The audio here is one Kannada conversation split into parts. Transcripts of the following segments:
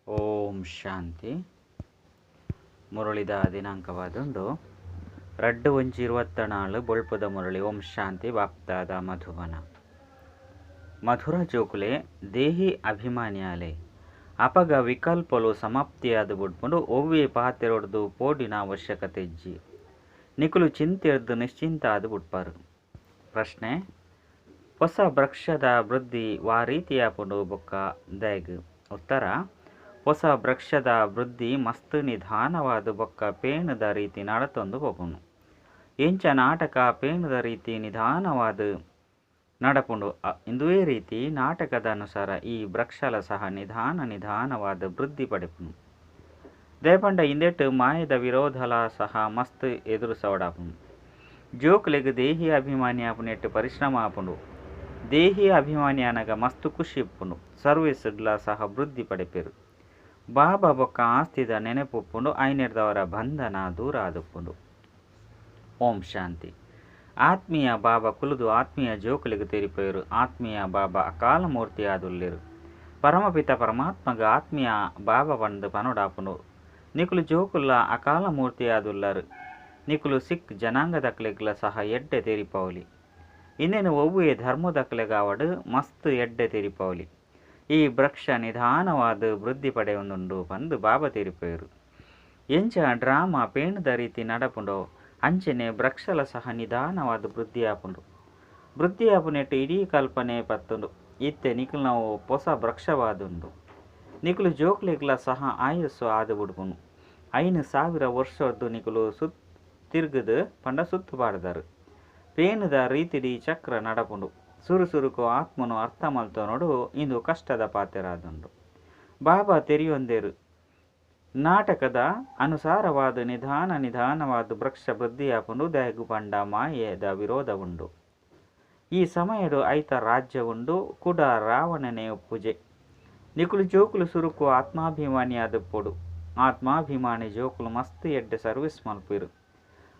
ಓಂ ಶಾಂತಿ. ಮುರಳಿದ ದಿನಾಂಕವಾದುಂಡು 2/24 ಬೊಳ್ಪದ ಮುರಳಿ. ಓಂ ಶಾಂತಿ. ಬಾಪ್ತಾದ ಮಧುಬನ. ಮಧುರ ಜೋಕುಲೆ ದೇಹಿ ಅಭಿಮಾನ್ಯಾಲೆ ಅಪಗ ವಿಕಲ್ಪಲು ಸಮಾಪ್ತಿಯಾದ ಬುಡ್ಪುಂಡು ಒವ್ವೇ ಪಾತೆರೊಡ್ದು ಪೋಡಿನ ಅವಶ್ಯಕತೆ ಇಜ್ಜಿ ನಿಕುಲು ಚಿಂತೆರ್ದು ನಿಶ್ಚಿಂತ ಆದ ಬುಡ್ಪಾರು. ಪ್ರಶ್ನೆ: ಹೊಸ ವೃಕ್ಷದ ವೃದ್ಧಿ ವಾ ರೀತಿಯಾಪುಂಡು ಬೊಕ್ಕ ದಯಗ್. ಉತ್ತರ: ಹೊಸ ವೃಕ್ಷದ ವೃದ್ಧಿ ಮಸ್ತ್ ನಿಧಾನವಾದ ಬೊಕ್ಕ ಪೇಣದ ರೀತಿ ನಡತೊಂದು ಪೋಪುಂಡು. ಎಂಚ ನಾಟಕ ಪೇಣದ ರೀತಿ ನಿಧಾನವಾದ ನಡಪುಂಡು ಇಂದುವೇ ರೀತಿ ನಾಟಕದ ಅನುಸಾರ ಈ ವೃಕ್ಷಲ ಸಹ ನಿಧಾನವಾದ ವೃದ್ಧಿ ಪಡೆಪುಂಡು. ದಯಪಂಡ ಇಂದೆಟ್ಟು ಮಾಯದ ವಿರೋಧಲ ಸಹ ಮಸ್ತ್ ಎದುರುಸವಡಾಪುಂಡು. ಜೋಕ್ಲೆಗ್ ದೇಹಿ ಅಭಿಮಾನಿ ಆಪುನೆಟ್ಟು ಪರಿಶ್ರಮ ಆಪುಂಡು. ದೇಹಿ ಅಭಿಮಾನಿ ಅನಗ ಮಸ್ತ್ ಖುಷಿ ಇಪ್ಪುಂಡು. ಸರ್ವಿಸ್ಡ್ಲ ಸಹ ವೃದ್ಧಿ ಪಡೆಪೆರು. ಬಾಬಾ ಬೊಕ್ಕ ಆಸ್ತಿದ ನೆನಪುಪ್ಪುಂಡು. ಐನೆರ್ದವರ ಬಂಧನ ದೂರ ಆದುಪ್ಪುಂಡು. ಓಂ ಶಾಂತಿ. ಆತ್ಮೀಯ ಬಾಬಾ ಕುಲುದು ಆತ್ಮೀಯ ಜೋಕುಲಿಗೆ ತೆರಿಪೇರು. ಆತ್ಮೀಯ ಬಾಬಾ ಅಕಾಲ ಮೂರ್ತಿ ಆದುಲ್ಲೆರು. ಪರಮಪಿತ ಪರಮಾತ್ಮಗ ಆತ್ಮೀಯ ಬಾಬಾ ಬಂದು ಪನೋಡಾಪುಂಡು. ನಿಕುಲು ಜೋಕುಲ್ಲ ಅಕಾಲ ಮೂರ್ತಿ ಆದುಲ್ಲರು. ನಿಕುಲು ಸಿಖ್ ಜನಾಂಗದಕ್ಲೆಗ್ಲ ಸಹ ಎಡ್ಡೆ ತೆರಿಪವಲಿ. ಇನ್ನೇನು ಒವ್ವೇ ಧರ್ಮದಕ್ಲೆಗಾವಡು ಮಸ್ತ್ ಎಡ್ಡೆ ತೆರಿಪವಲಿ. ಈ ವೃಕ್ಷ ನಿಧಾನವಾದ ವೃದ್ಧಿ ಪಡೆಯೊಂದುಂಡು ಬಂದು ಬಾಬಾ ತೆರಿಪೇರು. ಎಂಚ ಡ್ರಾಮಾ ಪೇಣದ ರೀತಿ ನಡಪುಂಡೋ ಅಂಚನೆ ವೃಕ್ಷಲ ಸಹ ನಿಧಾನವಾದ ವೃದ್ಧಿ ಆಪುಂಡು. ವೃದ್ಧಿ ಆಪುನೆಟ್ಟು ಇಡೀ ಕಲ್ಪನೆ ಪತ್ತುಂಡು. ಇತ್ತೆ ನಿಕುಲು ನಾವು ಹೊಸ ವೃಕ್ಷವಾದುಂಡು. ನಿಕುಲು ಜೋಕ್ಲೆಗ್ಲ ಸಹ ಆಯಸ್ಸು ಆದು ಬಿಡ್ಪುಂಡು. 5,000 ವರ್ಷದ್ದು ನಿಕುಲು ತಿರ್ಗದು ಪಂಡ ಸುತ್ತು ಪಾಡ್ದಾರು. ಪೇಣದ ರೀತಿಡಿ ಚಕ್ರ ನಡಪುಂಡು. ಸುರುಸುರುಕು ಆತ್ಮನು ಅರ್ಥ ಮಲ್ತನೋಡು ಇಂದು ಕಷ್ಟದ ಪಾತೆರಾದುಂಡು. ಬಾಬಾ ತೆರಿಯೊಂದೇರು. ನಾಟಕದ ಅನುಸಾರವಾದ ನಿಧಾನವಾದ ವೃಕ್ಷ ವೃದ್ಧಿಯಾಪುಂಡು. ದಯಗು ಪಂಡ ಮಾಯೆದ ವಿರೋಧ ಉಂಡು. ಈ ಸಮಯಡು ಐತ ರಾಜ್ಯ ಉಂಡು ಕುಡ ರಾವಣನೇ ಪೂಜೆ. ನಿಕುಲು ಜೋಕುಲು ಸುರುಕು ಆತ್ಮಾಭಿಮಾನಿ ಆದುಪ್ಪೊಡು. ಆತ್ಮಾಭಿಮಾನಿ ಜೋಕುಲು ಮಸ್ತ್ ಎಡ್ಡೆ ಸರ್ವಿಸ್ ಮಲ್ಪುರು.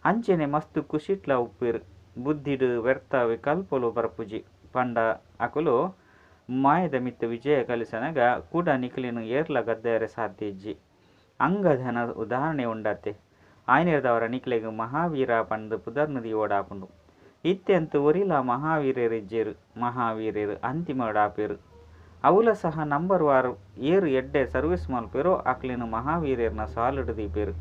ಅಂಚನೆ ಮಸ್ತ್ ಖುಷಿಟ್ಲ ಉಪ್ಪುರು. ಬುದ್ಧಿಡು ವ್ಯರ್ಥ ವಿಕಲ್ಪಲು ಬರ್ಪುಜಿ ಪಂಡ ಅಕುಲು ಮಾಯದ ಮಿತ್ತು ವಿಜಯ ಕಲಿಸನಗ ಕೂಡ ನಿಕುಲಿನ ಏರ್ಲ ಗದ್ದೆಯರೆ ಸಾಧ್ಯ ಇಜ್ಜಿ. ಅಂಗಧನ ಉದಾಹರಣೆ ಉಂಡತ್ತೆ. ಆಯ್ನೆರ್ದವರ ನಿಕ್ಲೆಗ್ ಮಹಾವೀರ ಪಂಡ್ ಪುದರ್ನದಿ ಓಡಾಪುಂಡು. ಇತ್ತೆಂತು ಒರಿಲ ಮಹಾವೀರರಿಜ್ಜೇರು. ಮಹಾವೀರರು ಅಂತಿಮಡಾಪೇರು. ಅವುಲ ಸಹ ನಂಬರ್ ವಾರು ಏರು ಎಡ್ಡೆ ಸರ್ವಿಸ್ ಮಲ್ಪೇರು. ಅಕ್ಲಿನ ಮಹಾವೀರರ್ನ ಸಾಲುಡು ದೀಪೇರು.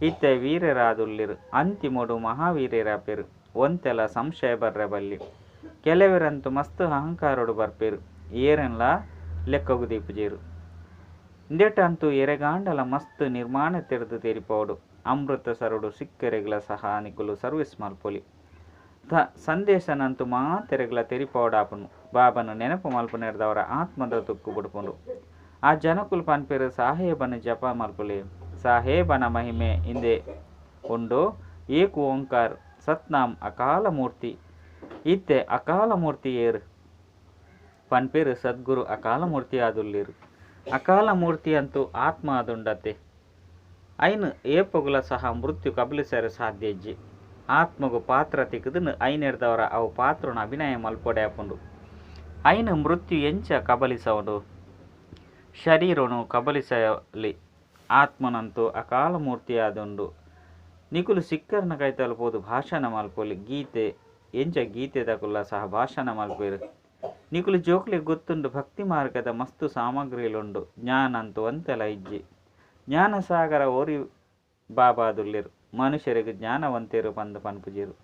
ಇತ್ತೆ ವೀರರಾದುಲ್ಲಿರು. ಅಂತಿಮೋಡು ಮಹಾವೀರರಾಪೇರು. ಒಂತೆಲ ಸಂಶಯ ಬರ್ರೆ ಬಲ್ಲಿ. ಕೆಲವರಂತೂ ಮಸ್ತ್ ಅಹಂಕಾರೋಡು ಬರ್ಪೇರು. ಏರೆನ್ಲ ಲೆಕ್ಕಗು ದೀಪುಜೇರು. ಇಂದೆಟ್ಟಂತೂ ಎರೆಗಾಂಡಲ ಮಸ್ತ್ ನಿರ್ಮಾಣ ತೆರೆದು ತೆರಿಪೋಡು. ಅಮೃತ ಸರುಡು ಸಿಕ್ಕರೆಗ್ಲ ಸಹ ನಿಕುಲು ಸರ್ವಿಸ್ ಮಲ್ಪೊಲಿ. ಸಂದೇಶನಂತೂ ಮಾತೆರೆಗ್ಲ ತೆರಿಪೋಡಾಪುನು. ಬಾಬನು ನೆನಪು ಮಲ್ಪುನೆರ್ದವರ ಆತ್ಮದ ತುಕ್ಕು ಬಿಡ್ಪುಂಡು. ಆ ಜನಕುಲು ಪನ್ಪೇರು ಸಾಹೇಬನ ಜಪ ಮಲ್ಪುಲೆ. ಸಾಹೇಬನ ಮಹಿಮೆ ಹಿಂದೆ ಉಂಡು. ಏಕು ಓಂಕಾರ್ ಸತ್ನಾಮ್ ಅಕಾಲ ಮೂರ್ತಿ. ಇತ್ತೆ ಅಕಾಲ ಮೂರ್ತಿ ಏರು ಪನ್ಪೇರು ಸದ್ಗುರು ಅಕಾಲ ಮೂರ್ತಿ ಆದುಲ್ಲಿರು. ಅಕಾಲ ಮೂರ್ತಿ ಅಂತೂ ಆತ್ಮ ಆದುಂಡತ್ತೆ. ಐನು ಏಪಗುಲ ಸಹ ಮೃತ್ಯು ಕಬಲಿಸರೆ ಸಾಧ್ಯ ಇಜ್ಜಿ. ಆತ್ಮಗು ಪಾತ್ರ ತಿಕ್ಕದನು ಐನೆರ್ದವರ ಅವು ಪಾತ್ರನ ಅಭಿನಯ ಮಲ್ಪೊಡೆ ಆಪುಂಡು. ಐನು ಮೃತ್ಯು ಎಂಚ ಕಬಲಿಸವನು ಶರೀರನು ಕಬಲಿಸಲಿ. ಆತ್ಮನಂತೂ ಅಕಾಲ ಮೂರ್ತಿ ಆದುಂಡು. ನಿಕುಲು ಸಿಕ್ಕರ್ನ ಕೈ ತಲುಪೋದು ಭಾಷಣ ಮಲ್ಪೊಲಿ. ಗೀತೆ ಎಂಚ ಗೀತೆ ತಕುಲ್ಲ ಸಹ ಭಾಷಣ ಮಲ್ಪೇರು. ನಿಕುಲು ಜೋಕ್ಲೆ ಗೊತ್ತುಂಡು ಭಕ್ತಿ ಮಾರ್ಗದ ಮಸ್ತು ಸಾಮಗ್ರಿಲುಂಡು. ಜ್ಞಾನ ಅಂತೂ ಒಂತೆಲ ಇಜ್ಜಿ. ಜ್ಞಾನ ಸಾಗರ ಓರಿ ಬಾಬಾದುಲ್ಲಿರು. ಮನುಷ್ಯರಿಗೆ ಜ್ಞಾನವಂತೇರು ಪಂದು ಪನ್ಪುಜಿರು.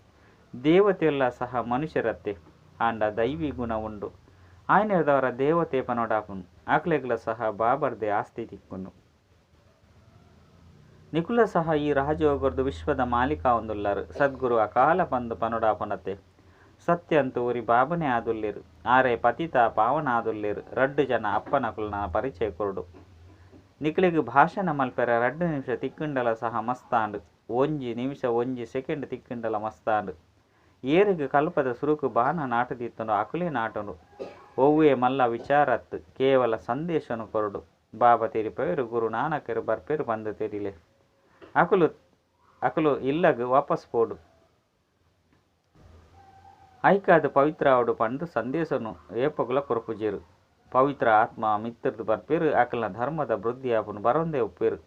ದೇವತೆಲ್ಲ ಸಹ ಮನುಷ್ಯರತ್ತೆ ಆಂಡ ದೈವಿ ಗುಣ ಉಂಡು. ಆಯ್ನೆರ್ದವರ ದೇವತೆ ಪನೋಡಾಪುನು. ಅಕ್ಲೆಗ್ಲ ಸಹ ಬಾಬರ್ದೆ ಆಸ್ತಿ ತಿಕ್ಕುನು. ನಿಕುಲ ಸಹ ಈ ರಾಜಯೋಗರ್ದು ವಿಶ್ವದ ಮಾಲೀಕ ಒಂದುಲ್ಲಾರು. ಸದ್ಗುರು ಅಕಾಲ ಪಂದು ಪನೋಡಾಪುನತ್ತೆ. ಸತ್ಯ ಅಂತೂ ಒರಿ ಬಾಬನೇ ಆದುಲ್ಲಿರು. ಆರೆ ಪತಿತ ಪಾವನ ಆದುಲ್ಲಿರು. 2 ಜನ ಅಪ್ಪನಕುಲ್ನ ಪರಿಚಯ ಕೊರಡು. ನಿಕಲಿಗೆ ಭಾಷಣ ಮಲ್ಪೆರ 2 ನಿಮಿಷ ತಿಕ್ಕಂಡಲ ಸಹ ಮಸ್ತಾಂಡು. 1 ನಿಮಿಷ 1 ಸೆಕೆಂಡ್ ತಿಕ್ಕಂಡಲ ಮಸ್ತಾಂಡು. ಏರಿಗೆ ಕಲ್ಪದ ಸುರುಕು ಬಾಣ ನಾಟದಿತ್ತುಂಡು ಅಕುಲೇ ನಾಟುಂಡು. ಒವ್ವೇ ಮಲ್ಲ ವಿಚಾರತ್ತು ಕೇವಲ ಸಂದೇಶನು ಕೊರಡು. ಬಾಬಾ ತೆರಿಪೇರು ಗುರು ನಾನಕರು ಬರ್ಪೇರು ಬಂದು ತೆರಿಲೆ. ಅಕುಲು ಇಲ್ಲಗ್ ವಾಪಸ್ ಪೋಡು. ಐಕಾದ ಪವಿತ್ರ ಆವಡು ಪಂಡು ಸಂದೇಶನು ಏಪಗುಲ ಕೊರಪುಜೇರು. ಪವಿತ್ರ ಆತ್ಮ ಮಿತ್ರದು ಬರ್ಪೇರು ಅಕಲ್ನ ಧರ್ಮದ ವೃದ್ಧಿ ಆಪುನು ಬರೊಂದೇ ಉಪ್ಪೇರು.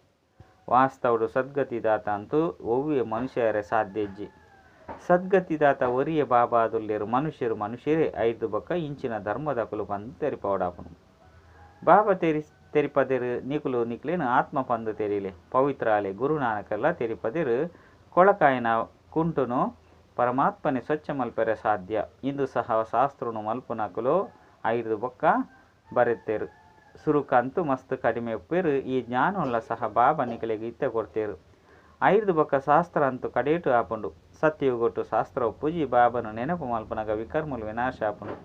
ವಾಸ್ತವಡು ಸದ್ಗತಿದಾತ ಅಂತೂ ಒವ್ವೆ ಮನುಷ್ಯರೇ ಸಾಧ್ಯ ಇಜ್ಜಿ. ಸದ್ಗತಿದಾತ ಒರಿಯ ಬಾಬಾದುಲ್ಲೇರು ಮನುಷ್ಯರೇ ಐದು ಬೊಕ್ಕ ಇಂಚಿನ ಧರ್ಮದಕುಲು ಪಂದು ತೆರಿಪವಡಾಪುನು. ಬಾಬಾ ತೆರಿಪದಿರು ನಿಕುಲು ನಿಕ್ಲೇನು ಆತ್ಮ ಪಂದು ತೆರಿಲೆ ಪವಿತ್ರಾಲೆ ಗುರುನಾನಕಲ್ಲ ತೆರಿಪದಿರು ಕೊಳಕಾಯಿನ ಕುಂಟುನು ಪರಮಾತ್ಮನೆ ಸ್ವಚ್ಛ ಮಲ್ಪೆರೆ ಸಾಧ್ಯ. ಇಂದು ಸಹ ಶಾಸ್ತ್ರನು ಮಲ್ಪುನಕುಲು ಐದು ಬೊಕ್ಕ ಬರೆತ್ತೇರು. ಸುರುಕಂತೂ ಮಸ್ತ್ ಕಡಿಮೆ ಉಪ್ಪೇರು. ಈ ಜ್ಞಾನವಲ್ಲ ಸಹ ಬಾಬಾ ನಿಕಲಿಗೆ ಇತ್ತೆ ಕೊಡ್ತೇರು. ಐದು ಬೊಕ್ಕ ಶಾಸ್ತ್ರ ಅಂತೂ ಕಡೇಟು ಆಪುಂಡು. ಸತ್ಯಯುಗೊಟ್ಟು ಶಾಸ್ತ್ರ ಪೂಜಿ ಬಾಬನು ನೆನಪು ಮಲ್ಪನಾಗ ವಿಕರ್ಮುಲು ವಿನಾಶ ಆಪುಂಡು.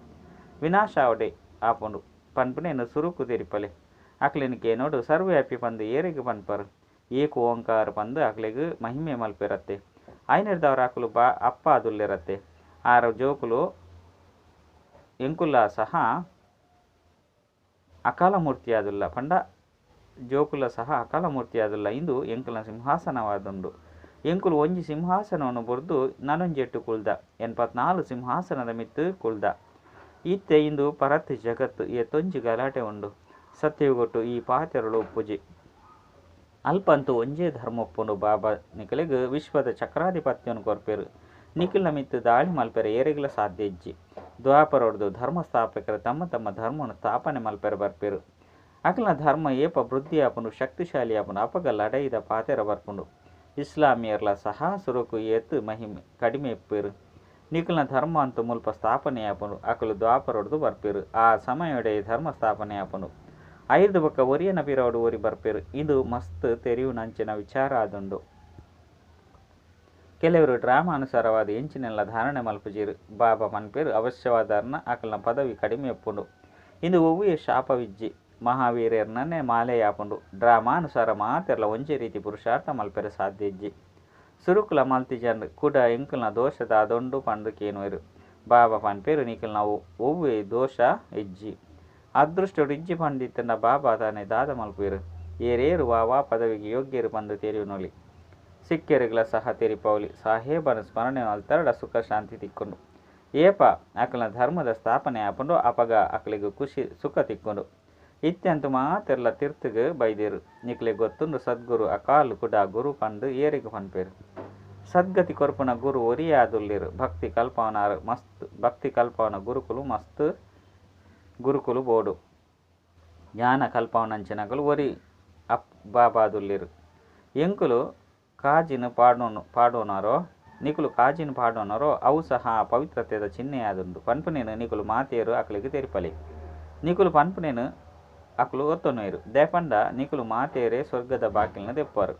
ವಿನಾಶ ಅವಡೆ ಆಪುಂಡು ಪನ್ಪುನೇನು ಸುರುಕು ತೆರಿಪಲೆ ಅಕ್ಲಿನಿಕೆ ನೋಡು ಸರ್ವ್ಯಾಪಿ ಪಂದು ಏರಿಗೆ ಪನ್ಪರು ಏಕು ಓಂಕಾರ ಪಂದು ಅಕ್ಲಿಗೆ ಮಹಿಮೆ ಮಲ್ಪಿರತ್ತೆ. ಐನರ್ದವ್ರ ಅಕ್ಲು ಅಪ್ಪ ಅದುಲ್ಲಿರತ್ತೆ. ಆರ ಜೋಕುಲು ಎಂಕುಲ್ಲ ಸಹ ಅಕಾಲ ಮೂರ್ತಿ ಆದುಲ್ಲ ಪಂಡ ಜೋಕುಲ ಸಹ ಅಕಾಲ ಮೂರ್ತಿ ಆದುಲ್ಲ. ಇಂದು ಎಂಕುಲ ಸಿಂಹಾಸನವಾದುಂಡು. ಎಂಕುಲು ಒಂಜಿ ಸಿಂಹಾಸನವನ್ನು ಬುರ್ದು ನನೊಂಜೆಟ್ಟು ಕುಳ್ದ 84 ಸಿಂಹಾಸನದ ಮಿತ್ತು ಕುಳ್ದ. ಇತ್ತೆ ಇಂದು ಪರತ್ ಜಗತ್ತು ಎತ್ತೊಂಜಿ ಗಲಾಟೆ ಉಂಡು. ಸತ್ಯಗೊಟ್ಟು ಈ ಪಾತೆರಳು ಒಪ್ಪುಜಿ ಅಲ್ಪಂತೂ ಒಂಜೇ ಧರ್ಮ ಒಪ್ಪುಂಡು. ಬಾಬಾ ನಿಕಲಿಗೆ ವಿಶ್ವದ ಚಕ್ರಾಧಿಪತ್ಯವನ್ನು ಕೊರ್ಪೇರು. ನಿಖಿಲ್ನ ಮಿತ್ತು ದಾಳಿ ಮಲ್ಪೆರೆ ಏರೆಗ್ಲ ಸಾಧ್ಯ ಇಜ್ಜಿ. ದ್ವಾಪರೊಡ್ದು ಧರ್ಮ ಸ್ಥಾಪಕರು ತಮ್ಮ ತಮ್ಮ ಧರ್ಮವನ್ನು ಸ್ಥಾಪನೆ ಮಲ್ಪೆರೆ ಬರ್ಪೇರು. ಅಕಲ್ನ ಧರ್ಮ ಏಪ ವೃದ್ಧಿ ಆಪುಂಡು ಶಕ್ತಿಶಾಲಿ ಆಪುಂಡು ಅಪಗ ಲಡೈದ ಪಾತೆರ ಬರ್ಪುಂಡು. ಇಸ್ಲಾಮಿಯರ್ಲ ಸಹ ಸುರುಕು ಎತ್ತು ಮಹಿಮೆ ಕಡಿಮೆ ಇಪ್ಪೇರು. ನಿಖಲ್ನ ಧರ್ಮ ಅಂತೂ ಮುಲ್ಪ ಸ್ಥಾಪನೆ ಆಪುಂಡು. ಅಕಲು ದ್ವಾಪರೊಡ್ದು ಬರ್ಪೇರು. ಆ ಸಮಯಡೆ ಧರ್ಮ ಸ್ಥಾಪನೆ ಆಪುಂಡು. ಐದು ಬೊಕ್ಕ ಒರಿಯನ ಪಿರವಡು ಒರಿ ಬರ್ಪೇರು. ಇದು ಮಸ್ತ್ ತೆರಿವು ನಂಚಿನ ವಿಚಾರ ಆದುಂಡು. ಕೆಲವರು ಡ್ರಾಮಾ ಅನುಸಾರವಾದ ಎಂಚಿನೆಲ್ಲ ಧಾರಣೆ ಮಲ್ಪುಜೀರು. ಬಾಬಾ ಮನ್ಪೇರು ಅವಶ್ಯವಾದಾರ್ನ ಅಕಲ್ನ ಪದವಿ ಕಡಿಮೆ ಒಪ್ಪುಂಡು. ಇಂದು ಒವ್ವೆ ಶಾಪವಿಜ್ಜಿ ಮಹಾವೀರ್ಯರ್ನೇ ಮಾಲೆ ಆಪುಂಡು. ಡ್ರಾಮಾನುಸಾರ ಮಾತೆರ್ಲ ಒಂಜೆ ರೀತಿ ಪುರುಷಾರ್ಥ ಮಲ್ಪೆರೆ ಸಾಧ್ಯ ಇಜ್ಜಿ. ಸುರುಕುಲ ಮಲ್ತಿ ಜನರು ಕೂಡ ಎಂಕಲ್ನ ದೋಷದ ಅದೊಂಡು ಪಂಡು ಕೇನುವೆರು. ಬಾಬಾ ಪನ್ಪೇರು ನಿಖಲ್ನ ಒವ್ವೆ ದೋಷ ಇಜ್ಜಿ ಅದೃಷ್ಟಡು ಇಜ್ಜಿ ಪಂಡಿತನ ಬಾಬಾ ತಾನೇ ದಾದ ಮಲ್ಪುವೆರು. ಏರೇರು ವಾ ಪದವಿಗೆ ಯೋಗ್ಯರು ಪಂದು ತೆರಿಯುನೊಲಿ ಸಿಕ್ಕೆರುಗಳ ಸಹ ತೆರಿಪವಲಿ ಸಾಹೇಬನ ಸ್ಮರಣೆ ಅಲ್ತರಡ ಸುಖ ಶಾಂತಿ ತಿಕ್ಕೊಂಡು ಏಪ ಅಕಲ್ನ ಧರ್ಮದ ಸ್ಥಾಪನೆ ಆಪುಂಡು ಅಪಗ ಅಕಲಿಗೆ ಖುಷಿ ಸುಖ ತಿಕ್ಕೊಂಡು ಇತ್ಯಂತು ಮಾತೆರ್ಲ ತೀರ್ಥಗೆ ಬೈದೇರು. ನಿಕ್ಲಿಗೆ ಗೊತ್ತುಂಡು ಸದ್ಗುರು ಅಕಾಲು ಕೂಡ ಗುರು ಪಂಡು ಏರಿಗೆ ಪನ್ಪೇರು. ಸದ್ಗತಿ ಕೊರ್ಪುನ ಗುರು ಒರಿಯಾದುಲ್ಲಿರು. ಭಕ್ತಿ ಕಲ್ಪವನ ಗುರುಕುಲು ಮಸ್ತ್ ಗುರುಕುಲು ಬೋಡು. ಜ್ಞಾನ ಕಲ್ಪವನಂಚಿನಗಳು ಒರಿ ಬಾಬಾದುಲ್ಲಿರು. ಎಂಕುಲು ಕಾಜಿನ ಪಾಡೋನಾರೋ ನಿಕುಲು ಕಾಜಿನ ಪಾಡೋನಾರೋ ಅವು ಸಹ ಪವಿತ್ರತೆದ ಚಿಹ್ನೆಯಾದುಂಡು. ಪನ್ಪುನೇನು ನಿಕುಲು ಮಾತೆಯರು ಅಕಲಿಗೆ ತೆರಿಪಲೆ ನಿಕುಲು ಪನ್ಪುನೇನು ಅಕಲು ಒತ್ತೊನೋಯರು ದೇಪಂಡ ನಿಕುಲು ಮಾತೆಯರೇ ಸ್ವರ್ಗದ ಬಾಕಿಲ್ನ ದೆಪ್ಪರು.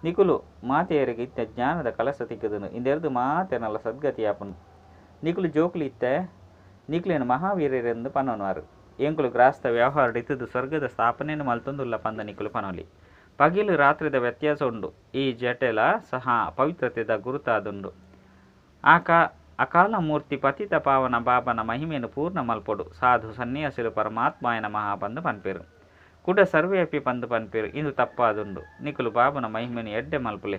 ನಿಕುಲು ಮಾತೆಯರಿಗೆ ಇತ್ತೆ ಜ್ಞಾನದ ಕಲಸ ತಿಕ್ಕದನು. ಇಂದೆರದು ಮಾತೆನಲ್ಲ ಸದ್ಗತಿ ಆಪುನು. ನಿಕುಲು ಜೋಕುಲು ಇತ್ತೆ ನಿಕುಲೇನು ಮಹಾವೀರ್ಯರೆಂದು ಪನೋನುವಾರು. ಎಂಕುಲು ಗ್ರಾಸ್ತ ವ್ಯವಹಾರ ಇತ್ತದು ಸ್ವರ್ಗದ ಸ್ಥಾಪನೆಯನ್ನು ಮಲ್ತೊಂದುಲ್ಲ ಪಂದ ನಿಕುಲು ಪನೋಲಿ. ಪಗಿಲು ರಾತ್ರಿದ ವ್ಯತ್ಯಾಸ ಉಂಡು. ಈ ಜಟೆಲ ಸಹ ಪವಿತ್ರತೆದ ಗುರುತಾದುಂಡು. ಅಕಾಲ ಮೂರ್ತಿ ಪತಿತ ಪಾವನ ಬಾಬನ ಮಹಿಮೆಯನ್ನು ಪೂರ್ಣ ಮಲ್ಪೊಡು. ಸಾಧು ಸನ್ಯಾಸಿಲು ಪರಮಾತ್ಮಾಯನ ಮಹಾಪಂದು ಪನ್ಪೇರು. ಕುಡ ಸರ್ವೇಪಿ ಪಂದು ಪನ್ಪೇರು. ಇಂದು ತಪ್ಪಾದುಂಡು. ನಿಕುಲು ಬಾಬನ ಮಹಿಮೆಯನ್ನು ಎಡ್ಡೆ ಮಲ್ಪುಲೆ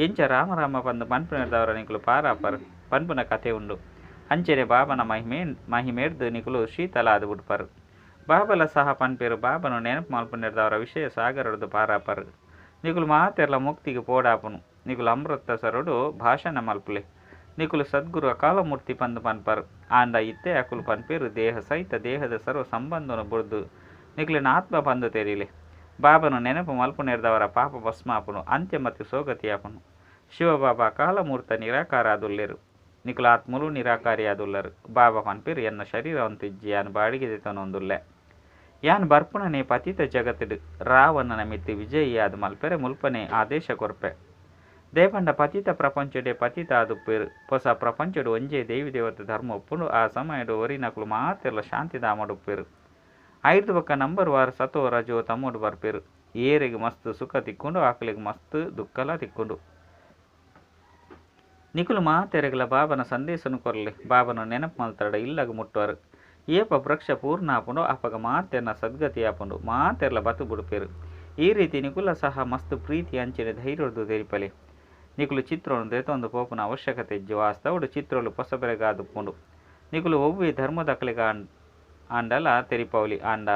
ಎಂಚ ರಾಮರಾಮ ಪಂದು ಪನ್ಪುನೆದವರ ನಿಕುಲು ಪಾರಾಪರು ಪನ್ಪುನ ಕಥೆ ಉಂಡು. ಅಂಚೆನೆ ಬಾಬನ ಮಹಿಮೆಡ್ದು ನಿಕುಲು ಶೀತಲಾದು ಬಿಡ್ಪರು. ಬಾಬಲ ಸಹ ಪನ್ಪೇರು. ಬಾಬನು ನೆನಪು ಮಲ್ಪುನೆದವರ ವಿಷಯ ಸಾಗರದು ಪಾರಾಪರು. ನಿಕುಲು ಮಾತೆರ್ಲ ಮುಕ್ತಿಗೆ ಪೋಡಾಪುನು. ನಿಕುಲು ಅಮೃತ ಸರುಡು ಭಾಷಣ ಮಲ್ಪುಲೆ ನಿಕುಲು ಸದ್ಗುರು ಅಕಾಲ ಮೂರ್ತಿ ಪಂದು ಪನ್ಪರು. ಆಂಡ ಇತ್ತೆ ಅಕುಲು ಪನ್ಪೇರು ದೇಹ ಸಹಿತ ದೇಹದ ಸರ್ವ ಸಂಬಂಧವನ್ನು ಬುಡ್ದು ನಿಕುಲಿನ ಆತ್ಮ ಪಂದು ತೆರಿಲೆ ಬಾಬನು ನೆನಪು ಮಲ್ಪುನೆದವರ ಪಾಪ ಭಸ್ಮಾಪುನು ಅಂತ್ಯ ಮತ್ತು ಸೋಗತಿಯಾಪುನು. ಶಿವಬಾಬಾ ಅಕಾಲ ಮೂರ್ತ ನಿರಾಕಾರ ಆದುಲ್ಲೇರು. ನಿಕುಲು ಆತ್ಮಲು ನಿರಾಕಾರಿಯಾದುಲ್ಲರು. ಬಾಬಾ ಪನ್ಪೇರು ಎನ್ನ ಶರೀರವಂತಿಜ್ಜಿ ಯಾನ್ ಬಾಡಿಗೆ ತೆತನೊಂದುಲ್ಲೆ ಯಾನ್ ಬರ್ಪುಣನೆ ಪತಿತ ಜಗತ್ತಿಡು ರಾವಣನ ಮಿತ್ತು ವಿಜಯಿಯಾದ ಮಲ್ಪೆರೆ ಮುಲ್ಪನೆ ಆದೇಶ ಕೊರ್ಪೆ ದೇಪಂಡ ಪತಿತ ಪ್ರಪಂಚಡೆ ಪತಿತ ಆದುಪ್ಪೇರು. ಹೊಸ ಪ್ರಪಂಚಡು ಒಂಜೇ ದೇವಿ ದೇವತೆ ಧರ್ಮ ಒಪ್ಪುಂಡು. ಆ ಸಮಯಡು ಒರಿ ನಕುಲು ಮಾತೆರ್ಲ ಶಾಂತಿ ದಾಮಡುಪ್ಪೇರು. ಐದು ಬೊಕ್ಕ ನಂಬರ್ ವಾರ ಸತೋ ರಜೋ ತಮ್ಮೋಡು ಬರ್ಪೇರು. ಏರಿಗೆ ಮಸ್ತ್ ಸುಖ ತಿಕ್ಕೊಂಡು ಆಕಲಿಗೆ ಮಸ್ತ್ ದುಃಖಲ ತಿಕ್ಕೊಂಡು ನಿಕುಲು ಮಾತೆರೆಗಲ ಬಾಬನ ಸಂದೇಶನು ಕೊರಲೆ ಬಾಬನ ನೆನಪು ಮಲ್ತಡ ಇಲ್ಲಗ ಮುಟ್ಟುವರು. ಏಪ ವೃಕ್ಷ ಪೂರ್ಣ ಆಪುಂಡು ಅಪಗ ಮಾತೆರ್ನ ಸದ್ಗತಿ ಆಪುಂಡು ಮಾತೆರ್ಲ ಬತು ಬುಡುಪೇರು. ಈ ರೀತಿ ನಿಕುಲ ಸಹ ಮಸ್ತ್ ಪ್ರೀತಿ ಅಂಚಿನ ಧೈರ್ಯದು ತೆರಿಪಲೆ ನಿಕುಲು ಚಿತ್ರವನ್ನು ದೆತೊಂದು ಪೋಪುನ ಅವಶ್ಯಕತೆ ಇಜ್ಜಿ ವಾಸ್ತವಡು ಚಿತ್ರಲು ಪೊಸಬೆರೆಗಾದುಪ್ಪುಂಡು. ನಿಕುಲು ಒವ್ವೆ ಧರ್ಮದ ಆಂಡಲ ತೆರಿಪೌಲಿ ಆಂಡ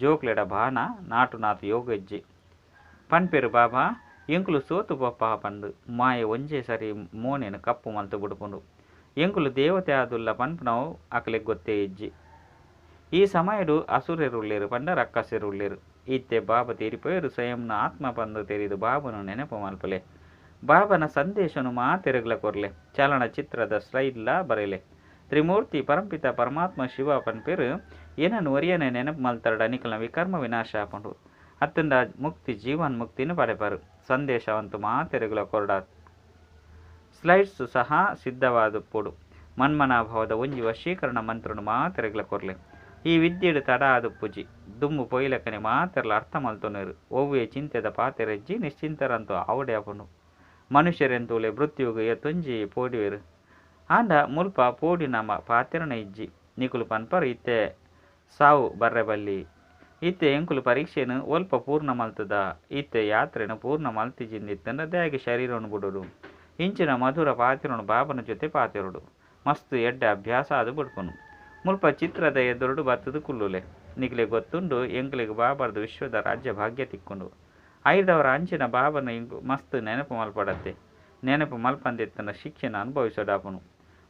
ಜೋಕ್ಲೆಡ ಬಾನ ನಾಟು ನಾತು ಯೋಗಜ್ಜಿ ಪನ್ಪೆರು ಬಾಬಾ ಎಂಕುಲು ಸೋತು ಬೊಪ್ಪ ಪಂಡು ಮಾಯ ಒಂಜೇ ಸರಿ ಮೋನೆನು ಕಪ್ಪು ಮಲ್ತು ಬುಡುಪುಂಡು ಎಂಕುಲು ದೇವತೆ ಆದುಲ್ಲ ಪನ್ಪುನವು ಅಕಲೆಗ್ ಗೊತ್ತೇ ಇಜ್ಜಿ ಈ ಸಮಯಡು ಅಸುರೆರುಳ್ಳೇರು ಪಂಡ ರಕ್ಕಸೆರುಳ್ಳೇರು ಇತ್ತೆ ಬಾಬಾ ತೀರಿಪೋಯರು ಸ್ವಯಂನ ಆತ್ಮ ಪಂದು ತೆರೆದು ಬಾಬನು ನೆನಪು ಮಲ್ಪಲೆ ಬಾಬನ ಸಂದೇಶನು ಮಾತೆರಗ್ಲ ಕೊರ್ಲೆ ಚಲನಚಿತ್ರದ ಸ್ಲೈಡ್ಲ ಬರೆಯಲೆ ತ್ರಿಮೂರ್ತಿ ಪರಂಪಿತ ಪರಮಾತ್ಮ ಶಿವ ಪನ್ಪೇರು ಏನನ್ನು ಒರಿಯನೆ ನೆನಪು ಮಲ್ತರಡ ನಿಕಲ್ನ ವಿಕರ್ಮ ವಿನಾಶ ಆಪಂಡು ಅತ್ತಂಡ ಮುಕ್ತಿ ಜೀವನ್ ಮುಕ್ತಿನ ಪಡೆಪರು ಸಂದೇಶವಂತು ಮಾತೆರಗ್ಲ ಕೊರಡ ಸ್ಲೈಡ್ಸ್ ಸಹ ಸಿದ್ಧವಾದುಪ್ಪುಡು ಮನ್ಮನಾಭಾವದ ಒಂಜಿ ವಶೀಕರಣ ಮಂತ್ರನು ಮಾತೆರಗ್ಲ ಕೊರ್ಲೆ ಈ ವಿದ್ಯೆಡು ತಡ ಆದುಪ್ಪುಜಿ ದುಮ್ಮು ಪೊಯ್ಲಕನೆ ಮಾತೆರಲ ಅರ್ಥ ಮಲ್ತೊನರು ಒವ್ವೇ ಚಿಂತೆದ ಪಾತೆರೆಜ್ಜಿ ನಿಶ್ಚಿಂತರಂತು ಆವಡೆ ಆಪುಂಡು ಮನುಷ್ಯರೆಂತೂಲೆ ಮೃತ್ಯುಗೆ ಎತ್ತೊಂಜಿ ಪೋಡಿವೆರು ಆಂಡ ಮುಲ್ಪ ಪೋಡಿನ ಪಾತೆರನ ಇಜ್ಜಿ ನಿಕುಲು ಪನ್ಪರು ಇತ್ತೆ ಸಾವು ಬರ್ರೆ ಬಲ್ಲಿ ಇತ್ತೆ ಎಂಕುಲು ಪರೀಕ್ಷೆನು ಒಲ್ಪ ಪೂರ್ಣ ಮಲ್ತದ ಇತ್ತೆ ಯಾತ್ರೆನು ಪೂರ್ಣ ಮಲ್ತಿಜಿಂದಿತ್ತಂಡ ದಯಾಗಿ ಶರೀರವನ್ನು ಬಿಡುಡು ಇಂಚಿನ ಮಧುರ ಪಾತಿರನು ಬಾಬನ ಜೊತೆ ಪಾತಿರುಡು ಮಸ್ತ್ ಎಡ್ಡ ಅಭ್ಯಾಸ ಅದು ಬಿಡ್ಕೊನು ಮುಲ್ಪ ಚಿತ್ರದ ಎದುರುಡು ಬತ್ತದು ಕುಲ್ಲುಲೆ ನಿಕ್ಲೆ ಗೊತ್ತುಂಡು ಎಂಕ್ಲಿಗೆ ಬಾಬರ್ದು ವಿಶ್ವದ ರಾಜ್ಯ ಭಾಗ್ಯ ತಿಕ್ಕೊಂಡು ಐದವರ ಅಂಚಿನ ಬಾಬನ ಇಂಕು ಮಸ್ತ್ ನೆನಪು ಮಲ್ಪಡತ್ತೆ ನೆನಪು ಮಲ್ಪಂದಿತ್ತನ ಶಿಕ್ಷೆನ ಅನುಭವಿಸೋಡಾಪನು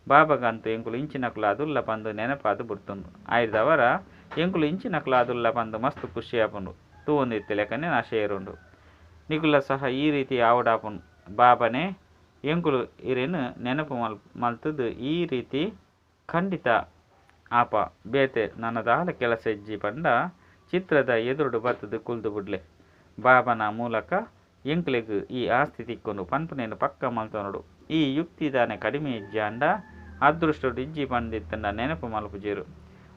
ಬಾಬಗಂತೂ ಎಂಕುಲು ಇಂಚಿನಕುಲು ಅದುಲ್ಲ ಪಂದು ನೆನಪು ಅದು ಬಿಡ್ತುಂಡು ಐದವರ ಎಂಕುಲು ಇಂಚಿನಕುಲು ಅದುಲ್ಲ ಪಂದು ಮಸ್ತ್ ಖುಷಿ ಆಪುಂಡು ತೂವೊಂದಿತ್ತೆ ಲೆಕ್ಕನೆ ನಾ ಶೇರುಂಡು ನಿಕುಲ ಸಹ ಈ ರೀತಿ ಆವಡಾಪುಂಡು ಬಾಬನೇ ಎಂಕುಲು ಇರೇನು ನೆನಪು ಮಲ್ತದು ಈ ರೀತಿ ಖಂಡಿತ ಆಪ ಬೇತೆ ನನ್ನದಾದ ಕೆಲಸ ಇಜ್ಜಿ ಪಂಡ ಚಿತ್ರದ ಎದುರುಡು ಬತ್ತದು ಕುಲ್ದು ಬಿಡ್ಲೆ ಬಾಬನ ಮೂಲಕ ಎಂಕ್ಲೆಗ್ ಈ ಆಸ್ತಿ ತಿಕ್ಕೊಂಡು ಪನ್ಪನೇನು ಪಕ್ಕ ಮಲ್ತನೋಡು ಈ ಯುಕ್ತಿದಾನೆ ಕಡಿಮೆ ಇಜ್ಜಿ ಅಂಡ ಅದೃಷ್ಟಡು ಇಜ್ಜಿ ಪಂದಿತ್ತಂಡ ನೆನಪು ಮಲ್ಪುಜೇರು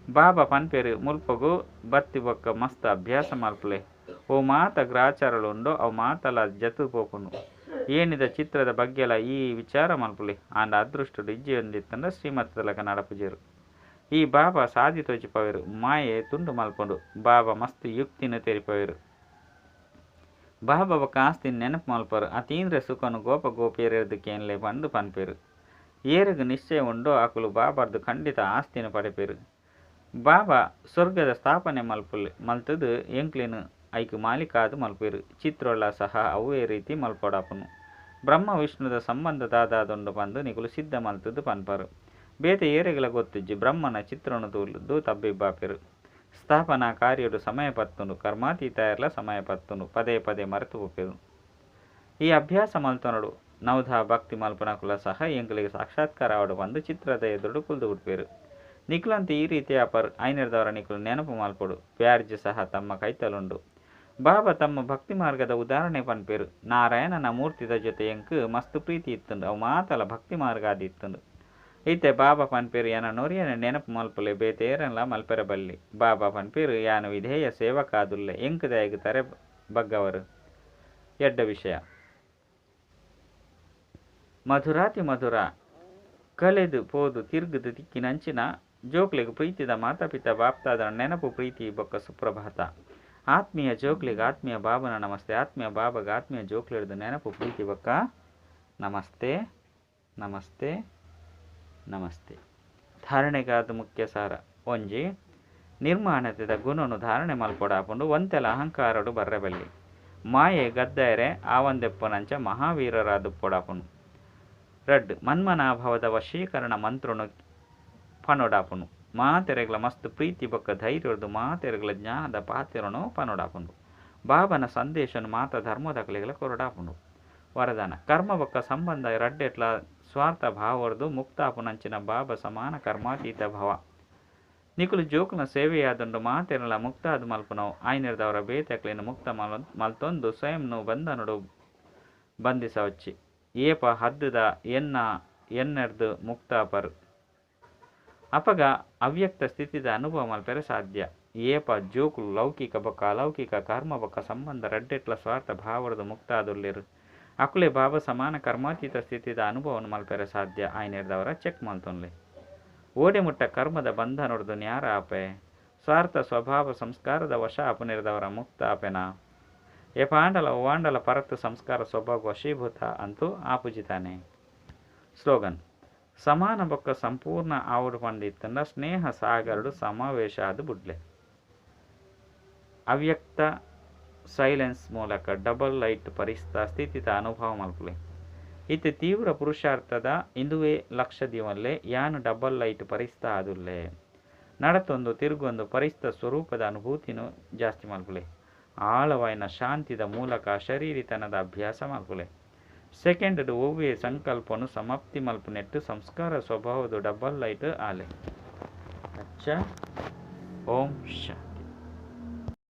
ಬಾಬಾ ಪನ್ಪೇರು ಮುಲ್ಪಗು ಬತ್ತಿ ಬೊಕ್ಕ ಮಸ್ತ್ ಅಭ್ಯಾಸ ಮಲ್ಪಲೆ ಓ ಮಾತ ಗ್ರಾಚಾರಲು ಉಂಡೋ ಅವು ಮಾತಲ ಜತು ಪೋಪುಂಡು ಏನಿದ ಚಿತ್ರದ ಬಗ್ಗೆಲ್ಲ ಈ ವಿಚಾರ ಮಲ್ಪುಲೆ ಆಂಡ ಅದೃಷ್ಟಡು ಇಜ್ಜಿ ಹೊಂದಿತ್ತಂಡ ಶ್ರೀಮತದಲಕ ನಡಪುಜೇರು ಈ ಬಾಬಾ ಸಾದಿ ತೋಚಿಪವೆರು ಮಾಯೆ ತುಂಡು ಮಲ್ಪುಂಡು ಬಾಬಾ ಮಸ್ತ್ ಯುಕ್ತಿನ ತೆರಿಪವೆರು ಬಾಬಾ ಬೊಕ್ಕ ಆಸ್ತಿನ ನೆನಪು ಮಲ್ಪರು ಅತೀಂದ್ರ ಸುಖನು ಗೋಪ ಗೋಪಿಯರದಕ್ಕೇನ್ಲೆ ಬಂದು ಪನ್ಪೇರು ಏರಿಗ ನಿಶ್ಚಯ ಉಂಡೋ ಆಕುಲು ಬಾಬಾರ್ದು ಖಂಡಿತ ಆಸ್ತಿನ ಪಡೆಪೇರು ಬಾಬಾ ಸ್ವರ್ಗದ ಸ್ಥಾಪನೆ ಮಲ್ತದು ಎಂಕ್ಲಿನು ಐಕು ಮಾಲಿಕಾದು ಮಲ್ಪೇರು ಚಿತ್ರೊಳ್ಳ ಸಹ ಅವೇ ರೀತಿ ಮಲ್ಪೊಡಾಪುನು ಬ್ರಹ್ಮ ವಿಷ್ಣುದ ಸಂಬಂಧದಾದಾದೊಂಡು ಬಂದು ನಿಕುಲು ಸಿದ್ಧ ಮಲ್ತದು ಪನ್ಪರು ಬೇತೆ ಏರೆಗಳ ಗೊತ್ತಿಜ್ಜಿ ಬ್ರಹ್ಮನ ಚಿತ್ರನು ತೂಲುದು ತಬ್ಬಿಬ್ಬಾಪೆರು ಸ್ಥಾಪನಾ ಕಾರ್ಯಡು ಸಮಯ ಪತ್ತುನು ಕರ್ಮಾತೀತಾಯರ್ಲ ಸಮಯ ಪತ್ತುನು ಪದೇ ಪದೇ ಮರೆತು ಹೋಪೆರು ಈ ಅಭ್ಯಾಸ ಮಲ್ತನಡು ನವಧಾ ಭಕ್ತಿ ಮಲ್ಪನಕುಲ ಸಹ ಎಂಕಲಿಗೆ ಸಾಕ್ಷಾತ್ಕಾರ ಆವಡು ಬಂದು ಚಿತ್ರದ ಎದುರು ಕುಲ್ದು ಬಿಡ್ಪೇರು ನಿಕುಲಂತ ಈ ರೀತಿ ಅಪರ್ ಐನರ್ದವರ ನಿಕುಲು ನೆನಪು ಮಲ್ಪಡು ಪ್ಯಾರ್ಜಿ ಸಹ ತಮ್ಮ ಕೈತಲುಂಡು ಬಾಬಾ ತಮ್ಮ ಭಕ್ತಿ ಮಾರ್ಗದ ಉದಾಹರಣೆ ಪನ್ಪೇರು ನಾರಾಯಣನ ಮೂರ್ತಿದ ಜೊತೆ ಎಂಕ್ ಮಸ್ತ್ ಪ್ರೀತಿ ಇತ್ತುಂಡು ಅವು ಮಾತಲ ಭಕ್ತಿ ಮಾರ್ಗ ಆದಿ ಇತ್ತುಂಡು ಇತ್ತೆ ಬಾಬಾ ಪನ್ಪೇರು ಯಾನ ನೊರಿಯನ ನೆನಪು ಮಲ್ಪಲೆ ಬೇತೇರನ್ಲ ಮಲ್ಪೆರ ಬಲ್ಲಿ ಬಾಬಾ ಪನ್ಪೇರು ಯಾನ ವಿಧೇಯ ಸೇವಕಾದುಲ್ಲೆ ಎಂಕ್ ದಯಗ ತರೆ ಬಗ್ಗವರು ಎಡ್ಡ ವಿಷಯ ಮಧುರಾತಿ ಮಧುರ ಕಲೆದು ಪೋದು ತಿರ್ಗದು ತಿಕ್ಕಿನಂಚಿನ ಜೋಕ್ಲಿಗೆ ಪ್ರೀತಿದ ಮಾತಾಪಿತ ಬಾಪ್ತಾದ ನೆನಪು ಪ್ರೀತಿ ಬೊಕ್ಕ ಸುಪ್ರಭಾತ ಆತ್ಮೀಯ ಜೋಕ್ಲಿಗೆ ಆತ್ಮೀಯ ಬಾಬನ ನಮಸ್ತೆ ಆತ್ಮೀಯ ಬಾಬಾಗ ಆತ್ಮೀಯ ಜೋಕ್ಲಿಡ್ದು ನೆನಪು ಪ್ರೀತಿ ಬೊಕ್ಕ ನಮಸ್ತೆ ನಮಸ್ತೆ ನಮಸ್ತೆ ಧಾರಣೆಗಾದ ಮುಖ್ಯ ಸಾರ ಒಂಜಿ ನಿರ್ಮಾಣತೆದ ಗುಣನು ಧಾರಣೆ ಮಲ್ಪೊಡಾಪುಂಡು ಒಂತೆಲ ಅಹಂಕಾರಡು ಬರ್ರೆಬಲ್ಲಿ ಮಾಯೆ ಗದ್ದಾಯರೆ ಆವಂದೆಪ್ಪನಂಚ ಮಹಾವೀರರಾದುಪ್ಪೊಡಾಪುಂಡು ರಡ್ ಮನ್ಮನಾಭಾವದ ವಶೀಕರಣ ಮಂತ್ರನು ಪನೊಡಾಪುನು ಮಾತೆರೆಗ್ಲ ಮಸ್ತ್ ಪ್ರೀತಿ ಬೊಕ್ಕ ಧೈರ್ಯದು ಮಾತೆರೆಗ್ಲ ಜ್ಞಾನದ ಪಾತೆರನು ಪನೊಡಾಪುಂಡು ಬಾಬನ ಸಂದೇಶನು ಮಾತ ಧರ್ಮದಕಲೆಗಳ ಕೊರಡಾಪುಂಡು ವರದಾನ ಕರ್ಮ ಬೊಕ್ಕ ಸಂಬಂಧ ರಡ್ಡೆಟ್ಲ ಸ್ವಾರ್ಥ ಭಾವರ್ದು ಮುಕ್ತಾಪುನಂಚಿನ ಬಾಬಾ ಸಮಾನ ಕರ್ಮಾತೀತ ಭಾವ ನಿಕುಲು ಜೋಕುನ ಸೇವೆಯಾದುಂಡು ಮಾತೆರಲ ಮುಕ್ತಾದು ಮಲ್ಪುನವು ಆಯ್ನಿರ್ದವರ ಬೇತಕ್ಲಿನ ಮುಕ್ತ ಮಲ್ತೊಂದು ಸ್ವಯಂನು ಬಂಧನುಡು ಬಂಧಿಸವಚ್ಚಿ ಏಪ ಹದ್ದದ ಎನ್ನೆರ್ದು ಮುಕ್ತಾಪರು ಅಪಗ ಅವ್ಯಕ್ತ ಸ್ಥಿತಿದ ಅನುಭವ ಮಲ್ಪೆರೆ ಸಾಧ್ಯ ಏಪ ಜೋಕುಲು ಲೌಕಿಕ ಬೊಕ್ಕ ಅಲೌಕಿಕ ಕರ್ಮ ಬೊಕ್ಕ ಸಂಬಂಧ ರಡ್ಡೆಟ್ಲ ಸ್ವಾರ್ಥ ಭಾವರ್ದು ಮುಕ್ತಾದುಲ್ಲೇರು ಅಕುಲೆ ಬಾಬಾ ಸಮಾನ ಕರ್ಮಾತೀತ ಸ್ಥಿತಿದ ಅನುಭವವನ್ನು ಮಲ್ಪೆರೆ ಸಾಧ್ಯ ಆಯ್ನಿರ್ದವರ ಚೆಕ್ ಮಲ್ತೊನ್ಲೆ ಓಡೆ ಮುಟ್ಟ ಕರ್ಮದ ಬಂಧ ನೋಡ್ದು ನ್ಯಾರ ಆಪೆ ಸ್ವಾರ್ಥ ಸ್ವಭಾವ ಸಂಸ್ಕಾರದ ವಶ ಅಪನಿರ್ದವರ ಮುಕ್ತ ಆಪೆನ ಏ ಪಾಂಡಲ ಓವಾಂಡಲ ಪರತ್ತು ಸಂಸ್ಕಾರ ಸ್ವಭಾವ ವಶೀಭೂತ ಅಂತೂ ಆಪುಜಿತಾನೆ ಸ್ಲೋಗನ್ ಸಮಾನ ಬೊಕ್ಕ ಸಂಪೂರ್ಣ ಆವಡು ಪಂಡಿತ್ತಂಡ ಸ್ನೇಹ ಸಾಗರಡು ಸಮಾವೇಶ ಆದು ಬುಡ್ಲೆ ಅವ್ಯಕ್ತ ಸೈಲೆನ್ಸ್ ಮೂಲಕ ಡಬಲ್ ಲೈಟ್ ಪರಿಸ್ಥ ಸ್ಥಿತಿತ ಅನುಭವ ಮಲ್ಪುಲೆ ಇತ್ತೆ ತೀವ್ರ ಪುರುಷಾರ್ಥದ ಇಂದುವೇ ಲಕ್ಷದಿವಲ್ಲೇ ಯಾನು ಡಬಲ್ ಲೈಟ್ ಪರಿಸ್ಥ ಆದುಲ್ಲೆ ನಡತೊಂದು ತಿರುಗೊಂದು ಪರಿಸ್ಥ ಸ್ವರೂಪದ ಅನುಭೂತಿನೂ ಜಾಸ್ತಿ ಮಲ್ಪುಲೆ ಆಳವಾಯಿನ ಶಾಂತಿದ ಮೂಲಕ ಶರೀರಿತನದ ಅಭ್ಯಾಸ ಮಲ್ಪುಲೆ ಸೆಕೆಂಡ್ ಒವ್ವೇ ಸಂಕಲ್ಪನು ಸಮಾಪ್ತಿ ಮಲ್ಪುನೆಟ್ಟು ಸಂಸ್ಕಾರ ಸ್ವಭಾವದ ಡಬಲ್ ಲೈಟ್ ಆಲೆ ಅಚ್ಚ ಓಂ ಶ